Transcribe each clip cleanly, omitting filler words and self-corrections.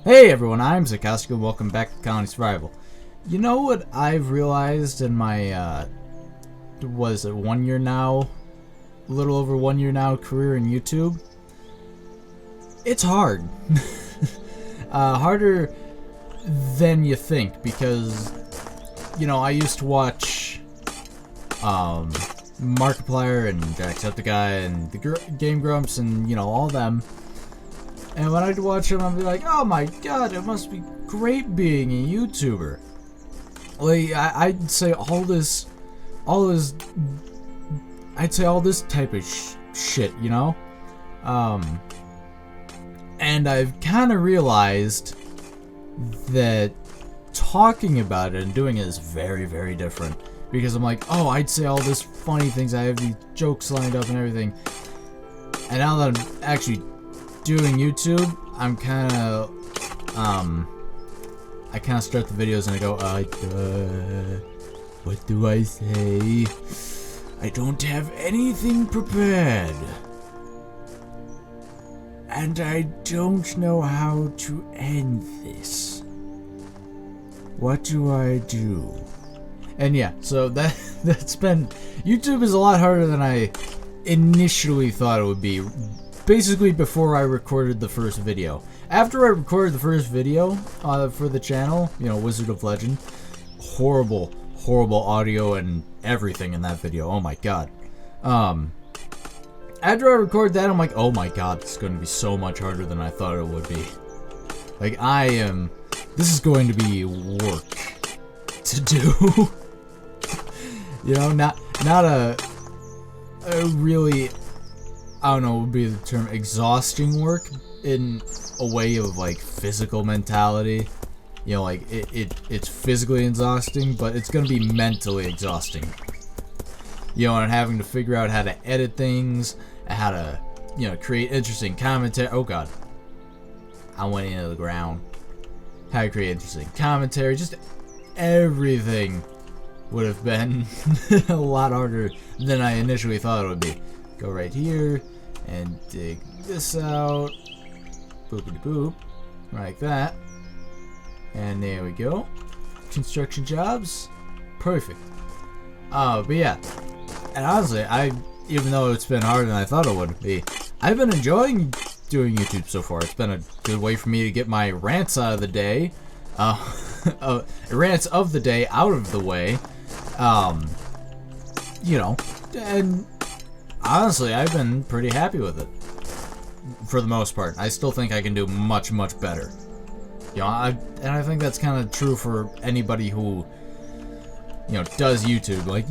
Hey everyone, I'm Zachostic and welcome back to Colony Survival. You know what I've realized in my, was it 1 year now? A little over 1 year now career in YouTube? It's hard. Harder than you think because, you know, I used to watch, Markiplier and Jacksepticeye and the Game Grumps and, you know, all them. And when I'd watch them, I'd be like, oh my god, it must be great being a YouTuber. Like, I'd say all this type of shit, you know? And I've kind of realized that talking about it and doing it is very, very different. Because I'm like, oh, I'd say all this funny things, I have these jokes lined up and everything. And now that I'm actually doing YouTube, I'm kind of, I kind of start the videos and I go, what do I say? I don't have anything prepared. And I don't know how to end this. What do I do? And yeah, so that's been, YouTube is a lot harder than I initially thought it would be. Basically before I recorded the first video. After I recorded the first video for the channel, you know, Wizard of Legend, horrible audio and everything in that video. Oh my god. After I recorded that, I'm like, oh my god, this is going to be so much harder than I thought it would be. Like, this is going to be work to do. You know, not a really, I don't know what would be the term, exhausting work in a way of like physical mentality. You know, like it's physically exhausting, but it's gonna be mentally exhausting. You know, and having to figure out how to edit things, how to, you know, create interesting commentary. Oh god, I went into the ground. How to create interesting commentary, just everything would have been a lot harder than I initially thought it would be. Go right here and dig this out. Boopity boop. Like that. And there we go. Construction jobs. Perfect. But yeah. And honestly, even though it's been harder than I thought it would be, I've been enjoying doing YouTube so far. It's been a good way for me to get my rants out of the day. Rants of the day out of the way. You know, and honestly, I've been pretty happy with it. For the most part. I still think I can do much, much better. You know, and I think that's kind of true for anybody who, you know, does YouTube. Like,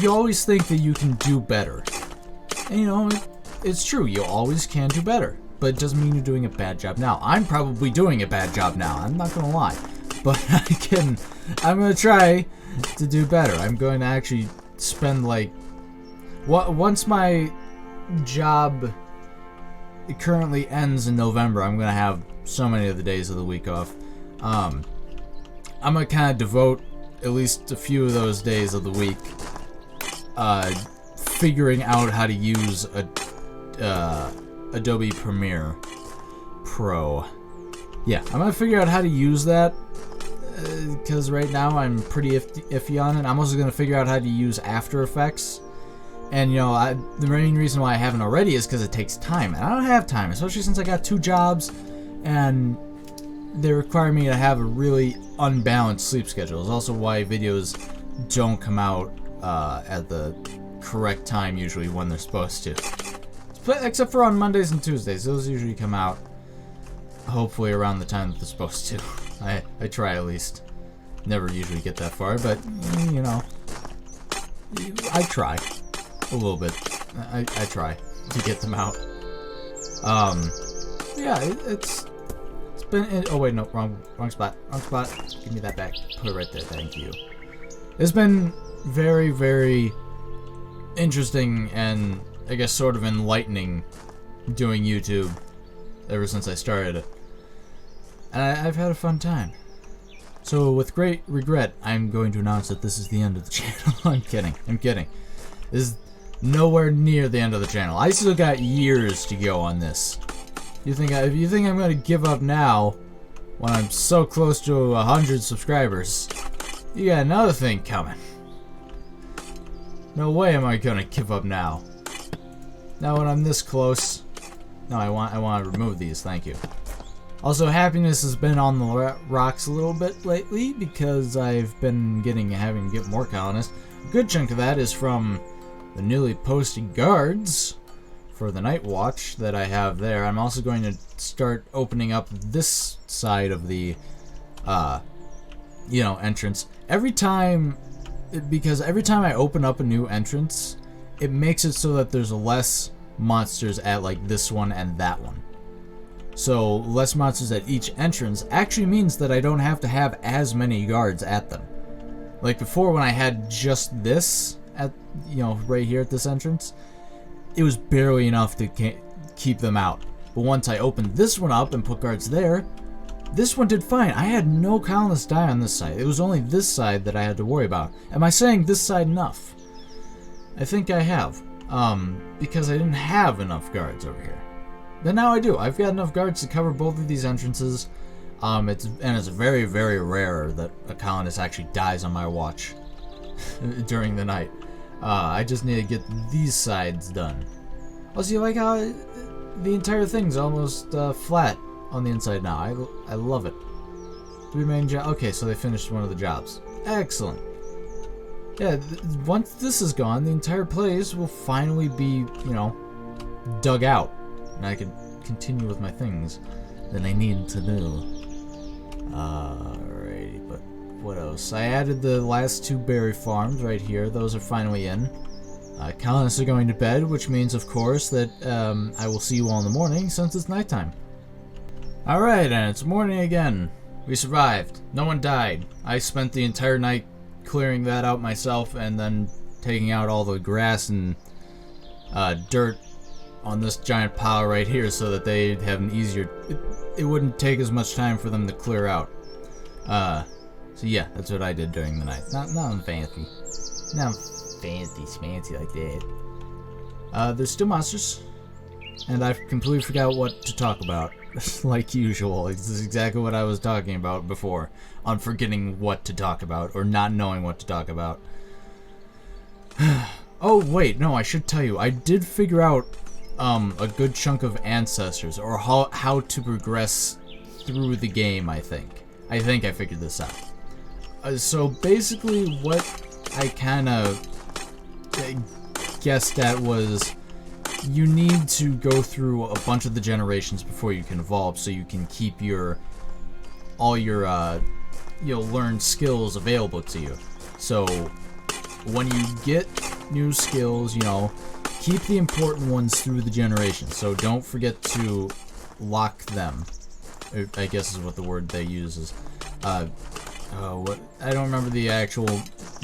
you always think that you can do better. And, you know, it's true. You always can do better. But it doesn't mean you're doing a bad job now. I'm probably doing a bad job now. I'm not going to lie. But I'm going to try to do better. I'm going to actually spend, like, once my job currently ends in November, I'm gonna have so many of the days of the week off. I'm gonna kind of devote at least a few of those days of the week figuring out how to use Adobe Premiere Pro. Yeah, I'm gonna figure out how to use that because right now I'm pretty iffy on it. I'm also gonna figure out how to use After Effects. And, you know, the main reason why I haven't already is because it takes time. And I don't have time, especially since I got 2 jobs, and they require me to have a really unbalanced sleep schedule. It's also why videos don't come out at the correct time, usually, when they're supposed to. Except for on Mondays and Tuesdays. Those usually come out, hopefully, around the time that they're supposed to. I try, at least. Never usually get that far, but, you know, I try. A little bit. I try to get them out. Yeah, it's been. Oh wait, no, wrong spot. Wrong spot. Give me that back. Put it right there. Thank you. It's been very, very interesting and I guess sort of enlightening doing YouTube ever since I started it. And I've had a fun time. So with great regret, I'm going to announce that this is the end of the channel. I'm kidding. This is nowhere near the end of the channel. I still got years to go on this. If you think I'm gonna give up now, when I'm so close to 100 subscribers, you got another thing coming. No way am I gonna give up now. Now when I'm this close. No, I want to remove these. Thank you. Also, happiness has been on the rocks a little bit lately because I've been having to get more colonists. A good chunk of that is from the newly posted guards for the night watch that I have there. I'm also going to start opening up this side of the, entrance. Because every time I open up a new entrance, it makes it so that there's less monsters at like this one and that one. So less monsters at each entrance actually means that I don't have to have as many guards at them. Like before, when I had just this at, right here at this entrance, it was barely enough to keep them out. But once I opened this one up and put guards there, this one did fine. I had no colonists die on this side. It was only this side that I had to worry about. Am I saying this side enough? I think I have. Because I didn't have enough guards over here. But now I do. I've got enough guards to cover both of these entrances. It's very, very rare that a colonist actually dies on my watch during the night. I just need to get these sides done. Also, you like how the entire thing's almost flat on the inside now. I love it. 3 main jobs. Okay, so they finished one of the jobs. Excellent. Yeah, once this is gone, the entire place will finally be, dug out. And I can continue with my things that I need to do. Alrighty, but what else? I added the last 2 berry farms right here. Those are finally in. Colonists are going to bed, which means, of course, that I will see you all in the morning since it's nighttime. Alright, and it's morning again. We survived. No one died. I spent the entire night clearing that out myself and then taking out all the grass and dirt on this giant pile right here so that they'd have an easier... It wouldn't take as much time for them to clear out. So yeah, that's what I did during the night. Not fancy. Not fancy like that. There's still monsters. And I've completely forgot what to talk about. Like usual. This is exactly what I was talking about before. On forgetting what to talk about, or not knowing what to talk about. Oh, wait, no, I should tell you. I did figure out a good chunk of ancestors, or how to progress through the game, I think. I think I figured this out. So basically what I kind of guessed at was you need to go through a bunch of the generations before you can evolve, so you can keep all your learned skills available to you. So when you get new skills, keep the important ones through the generations. So don't forget to lock them. I guess is what the word they use is. I don't remember the actual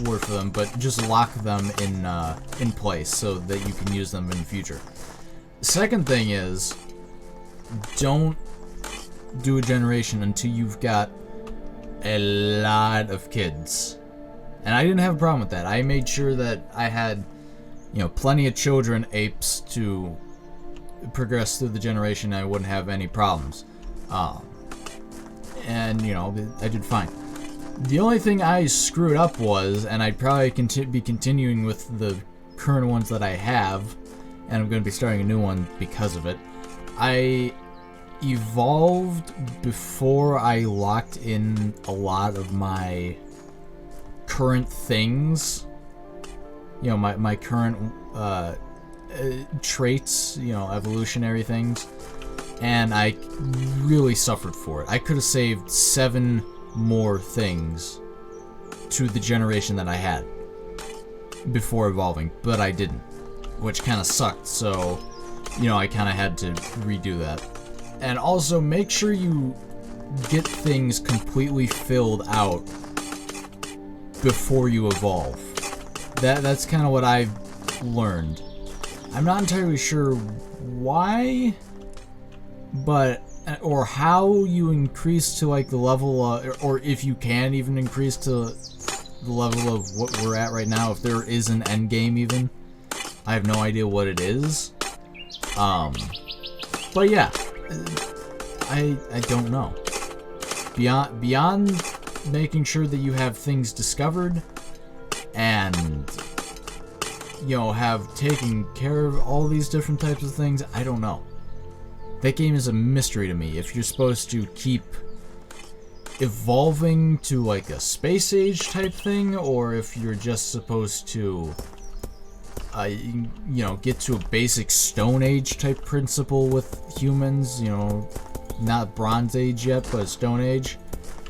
word for them, but just lock them in place so that you can use them in the future. Second thing is, don't do a generation until you've got a lot of kids. And I didn't have a problem with that. I made sure that I had, plenty of children apes to progress through the generation and I wouldn't have any problems. And, I did fine. The only thing I screwed up was, and I'd probably be continuing with the current ones that I have, and I'm going to be starting a new one because of it, I evolved before I locked in a lot of my current things. My current traits, evolutionary things, and I really suffered for it. I could have saved 7 more things to the generation that I had before evolving, but I didn't, which kind of sucked, so, I kind of had to redo that. And also, make sure you get things completely filled out before you evolve. That's kind of what I've learned. I'm not entirely sure why, or how you increase to like the level, or if you can even increase to the level of what we're at right now, if there is an end game even. I have no idea what it is. But yeah, I don't know. Beyond making sure that you have things discovered and, you know, have taken care of all these different types of things, I don't know. That game is a mystery to me. If you're supposed to keep evolving to like a space age type thing, or if you're just supposed to you know, get to a basic Stone Age type principle with humans, you know, not Bronze Age yet, but Stone Age.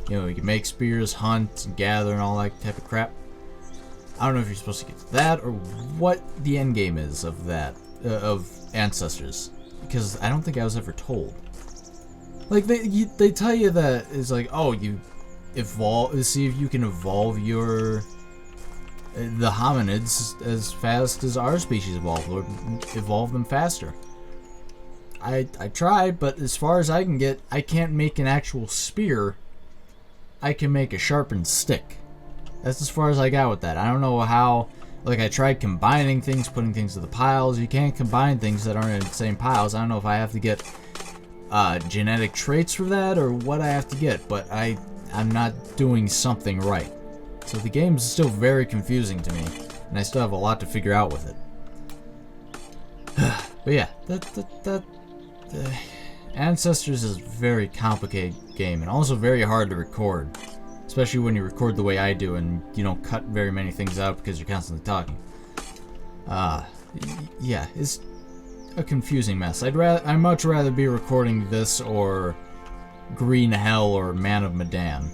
You know, you can make spears, hunt, and gather, and all that type of crap. I don't know if you're supposed to get to that, or what the end game is of that, of Ancestors. Because I don't think I was ever told. Like, they tell you that it's like, oh, you evolve, see if you can evolve the hominids as fast as our species evolved, or evolve them faster. I tried, but as far as I can get, I can't make an actual spear. I can make a sharpened stick. That's as far as I got with that. I don't know how. Like, I tried combining things, putting things to the piles. You can't combine things that aren't in the same piles. I don't know if I have to get genetic traits for that, or what I have to get, but I'm not doing something right. So the game's still very confusing to me, and I still have a lot to figure out with it. But yeah, Ancestors is a very complicated game, and also very hard to record. Especially when you record the way I do, and you don't cut very many things out because you're constantly talking. Yeah, it's a confusing mess. I'd much rather be recording this or Green Hell or Man of Medan.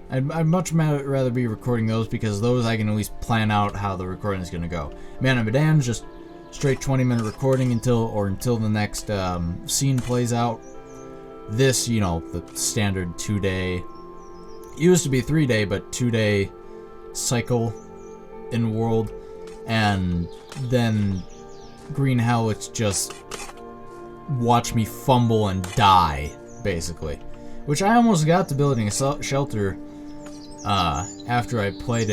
I'd much rather be recording those, because those I can at least plan out how the recording is going to go. Man of Medan's just straight 20-minute recording until the next scene plays out. This, you know, the standard 2-day, used to be 3-day, but 2-day cycle in world. And then Green Hell, it's just watch me fumble and die, basically. Which I almost got to building a shelter after I played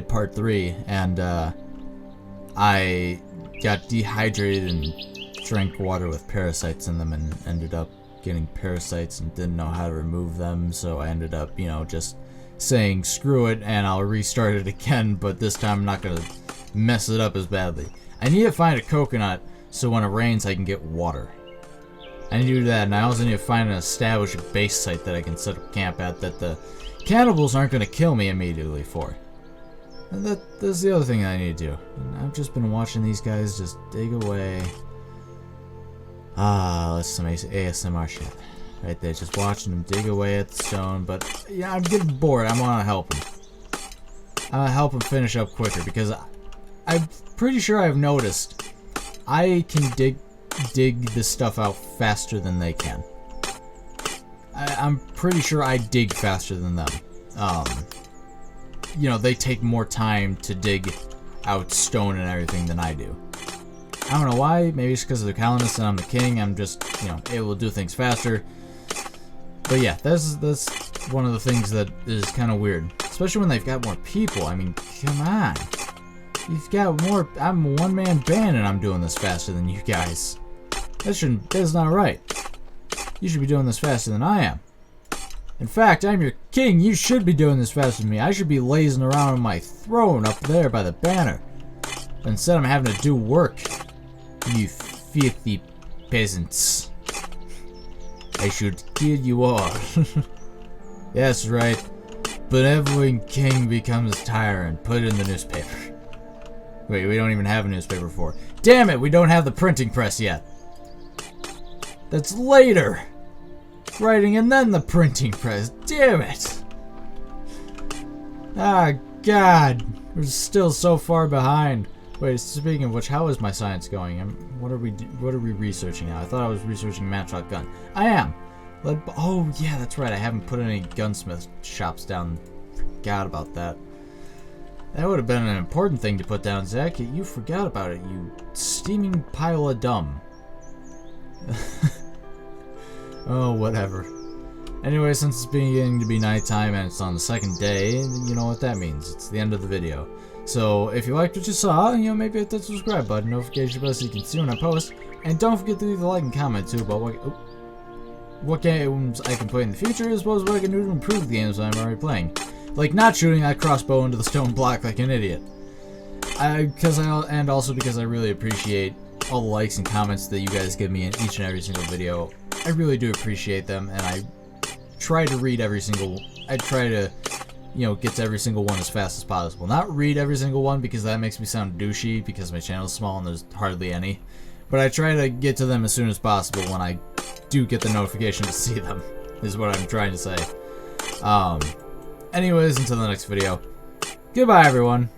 part 3, and I got dehydrated and drank water with parasites in them, and ended up getting parasites and didn't know how to remove them, so I ended up, you know, just saying screw it and I'll restart it again, but this time I'm not gonna mess it up as badly. I need to find a coconut so when it rains I can get water. I need to do that, and I also need to find and establish a base site that I can set up camp at that the cannibals aren't gonna kill me immediately for. And that's the other thing I need to do. And I've just been watching these guys just dig away. That's some ASMR shit. Right there, just watching them dig away at the stone, but yeah, I'm getting bored. I want to help them. I want to help them finish up quicker, because I'm pretty sure I've noticed I can dig this stuff out faster than they can. I'm pretty sure I dig faster than them. You know, they take more time to dig out stone and everything than I do. I don't know why. Maybe it's because of the colonists and I'm the king. I'm just, you know, able to do things faster. But yeah, that's one of the things that is kind of weird. Especially when they've got more people. I mean, come on. You've got more. I'm a one-man band and I'm doing this faster than you guys. That's not right. You should be doing this faster than I am. In fact, I'm your king. You should be doing this faster than me. I should be lazing around on my throne up there by the banner. Instead, I'm having to do work. You filthy peasants. I should kill you all. That's right. Benevolent king becomes tyrant. Put it in the newspaper. Wait, we don't even have a newspaper for. Damn it, we don't have the printing press yet. That's later. Writing and then the printing press. Damn it. Ah, God. We're still so far behind. Wait, speaking of which, how is my science going? What are we researching now? I thought I was researching matchlock gun. I am. Oh yeah, that's right. I haven't put any gunsmith shops down. Forgot about that. That would have been an important thing to put down, Zach. You forgot about it. You steaming pile of dumb. Oh, whatever. Anyway, since it's beginning to be nighttime and it's on the second day, you know what that means. It's the end of the video. So, if you liked what you saw, you know, maybe hit that subscribe button, notification bell so you can see when I post. And don't forget to leave a like and comment too about what games I can play in the future, as well as what I can do to improve the games I'm already playing. Like not shooting that crossbow into the stone block like an idiot. And also because I really appreciate all the likes and comments that you guys give me in each and every single video. I really do appreciate them, and I try to read every single... I try to, you know, get to every single one as fast as possible. Not read every single one because that makes me sound douchey because my channel's small and there's hardly any. But I try to get to them as soon as possible when I do get the notification to see them, is what I'm trying to say. Anyways, until the next video, goodbye everyone.